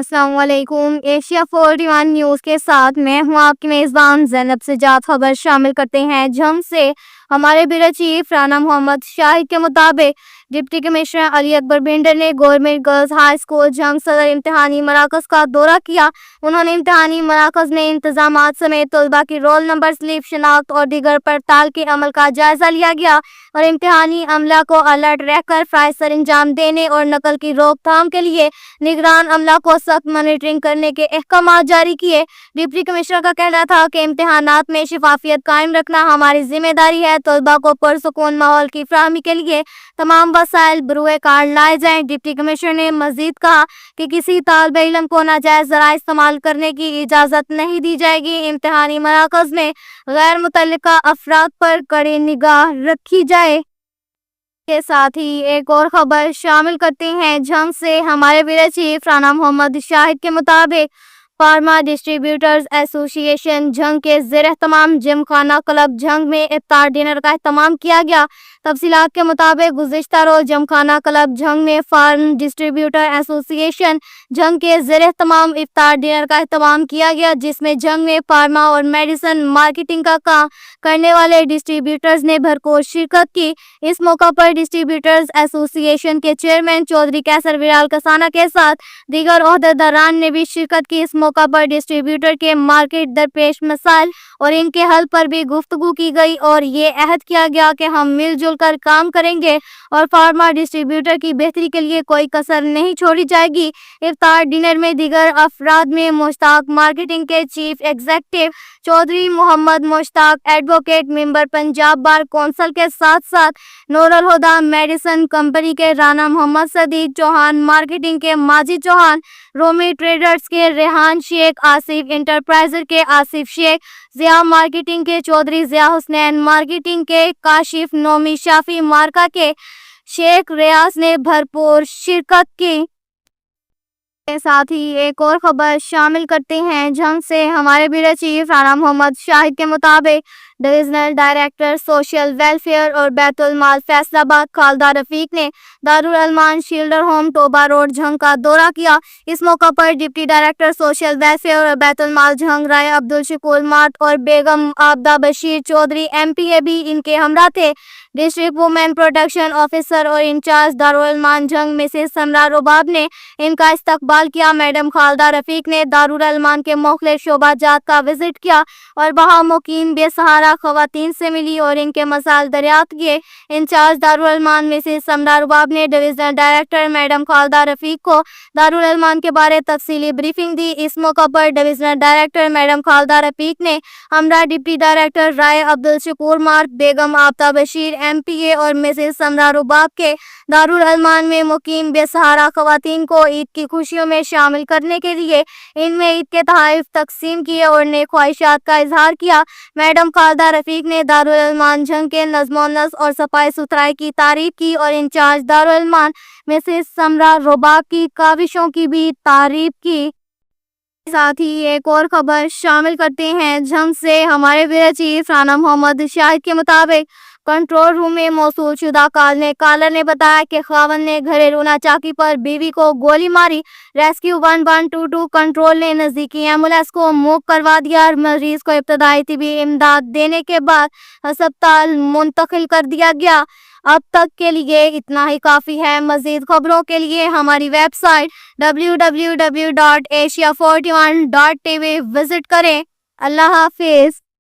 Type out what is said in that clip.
अस्सलाम वालेकुम। Asia 41 news के साथ मैं हूं आपकी मेज़बान ज़ैनब सजाद। खबर शामिल करते हैं जंग से। हमारे ब्यूरो चीफ राना मोहम्मद शाहिद के मुताबिक deputy commissioner Ali Akbar binder ने गवर्नमेंट गर्ल्स हाई स्कूल जंग सदर इम्तहानी मराकज़ का दौरा किया। उन्होंने इम्तहानी मराकज़ में इंतजामात समेत तलबा की रोल नंबर स्लिप शनाख्त और दीगर पड़ताल के अमल का जायजा लिया गया और इम्तहानी अमला को अलर्ट रहकर फ़राइज़ सर अंजाम देने और नकल की रोकथाम के लिए निगरान अमला को सख्त मॉनिटरिंग करने के अहकाम जारी किए। डिप्टी कमिश्नर का कहना था कि इम्तहानात में शफाफियत कायम रखना हमारी जिम्मेदारी है। तलबा को पुरसुकून माहौल की फराहमी के लिए तमाम वसाइल बरूए कार लाए जाएं। डिप्टी कमिश्नर ने मजीद कहा कि किसी तालिबे इल्म को नाजायज ज़राए इस्तेमाल करने की इजाज़त नहीं दी जाएगी। इम्तहानी मराकज़ में गैर मुतल्लिका अफराद पर कड़ी निगाह रखी जाए। के साथ ही एक और खबर शामिल करते हैं जंग से। हमारे ब्यूरो चीफ राना मोहम्मद शाहिद के मुताबिक फार्मा डिस्ट्रीब्यूटर्स एसोसिएशन जंग के ज़ेर तमाम जिम खाना क्लब जंग में इफ्तार डिनर का एहतमाम किया गया। तफसीलात के मुताबिक गुज़िश्ता रोज़ जिम खाना क्लब जंग में फार्म डिस्ट्रीब्यूटर एसोसिएशन जंग के ज़ेर तमाम इफ्तार डिनर का एहतमाम किया गया, जिसमें जंग में फार्मा और मेडिसिन मार्केटिंग का काम करने वाले डिस्ट्रीब्यूटर्स ने भरपूर शिरकत की। इस मौका पर डिस्ट्रीब्यूटर्स एसोसिएशन के चेयरमैन चौधरी कैसर विराल कसाना के साथ दीगर ओहदेदारान ने भी शिरकत की। इस मौका पर डिस्ट्रीब्यूटर के मार्केट दरपेश मसाइल और इनके हल पर भी गुफ्तगू की गई और ये अहद किया गया कि हम मिलजुल कर काम करेंगे और फार्मा डिस्ट्रीब्यूटर की बेहतरी के लिए कोई कसर नहीं छोड़ी जाएगी। इफ्तार डिनर में दीगर अफराद में मुश्ताक मार्केटिंग के chief executive Chaudhry Mohammad Mushtaq, advocate member Punjab bar council के साथ साथ नूरुल हुदा मेडिसिन कंपनी के राना मोहम्मद सदीक चौहान, मार्केटिंग के माजिद चौहान, रोमी ट्रेडर्स के रेहान शेख, आसिफ इंटरप्राइजर के आसिफ शेख, जिया मार्केटिंग के चौधरी जिया हुसैन, मार्केटिंग के काशिफ, नोमी शाफी, मार्का के शेख रियाज ने भरपूर शिरकत की। के साथ ही एक और खबर शामिल करते हैं जंग से। हमारे ब्यूरो चीफ राना मोहम्मद शाहिद के मुताबिक डिविजनल डायरेक्टर सोशल वेलफेयर और बैतुल माल फैसलाबाद खालदा रफीक ने Darul Aman shelter home Toba road Jhang का दौरा किया। इस मौका पर डिप्टी डायरेक्टर सोशल वेलफेयर और बैतुल माल जंग राय अब्दुल शकूर मार्ट और बेगम आबदा बशीर चौधरी MPA भी इनके हमरा थे। डिस्ट्रिक्ट वुमेन प्रोटेक्शन ऑफिसर और इंचार्ज दारुल अलमान जंग मिसेस समरा रुबाब ने इनका इस्तकबाल किया। मैडम खालदा रफीक ने दारुल अलमान के मुख्तलिफ शोबाजात का विजिट किया और वहाँ मुकीम बेसहारा खवातीन से मिली और इनके मसाइल दरियाफ्त किए। इंचार्ज दारुल अलमान मिसेस समरा रुबाब ने divisional director madam Khalda Rafiq को दारुल अलमान के बारे तफसीली ब्रीफिंग दी। इस मौका पर divisional director madam Khalda Rafiq ने हमरा डिप्टी डायरेक्टर राय अब्दुल शकूर मार्ट, बेगम आबदा बशीर MPA और मिसेस समरा रुबाब के दारुल अलमान में मुकीम बेसहारा खवातीन को ईद की खुशियों में शामिल करने के लिए इनमें ईद के तोहफे तकसीम किए और नेक ख्वाहिशात का इजहार किया। मैडम खालदा रफीक ने दारुल अलमान जंग के नज़्म-ओ-नस्क और सफाई सुथराई की तारीफ की और इंचार्ज दारुल अलमान मिसेस समरा रुबाब की काविशों की भी तारीफ की। साथ ही एक और खबर शामिल करते हैं जंग से। हमारे ब्यूरो चीफ राना मोहम्मद शाहिद के मुताबिक कंट्रोल रूम में मौसूल शुदा कालर ने बताया कि खावन ने घरेलू नाचाकी पर बीवी को गोली मारी। रेस्क्यू 1122 कंट्रोल ने नजदीकी एम्बुलेंस को मूव करवा दिया और मरीज को इब्तदाई तिबी इमदाद देने के बाद अस्पताल मुंतकिल कर दिया गया। अब तक के लिए इतना ही काफ़ी है। मज़ीद खबरों के लिए हमारी वेबसाइट www.asia41.tv विजिट करें। अल्लाह हाफिज़।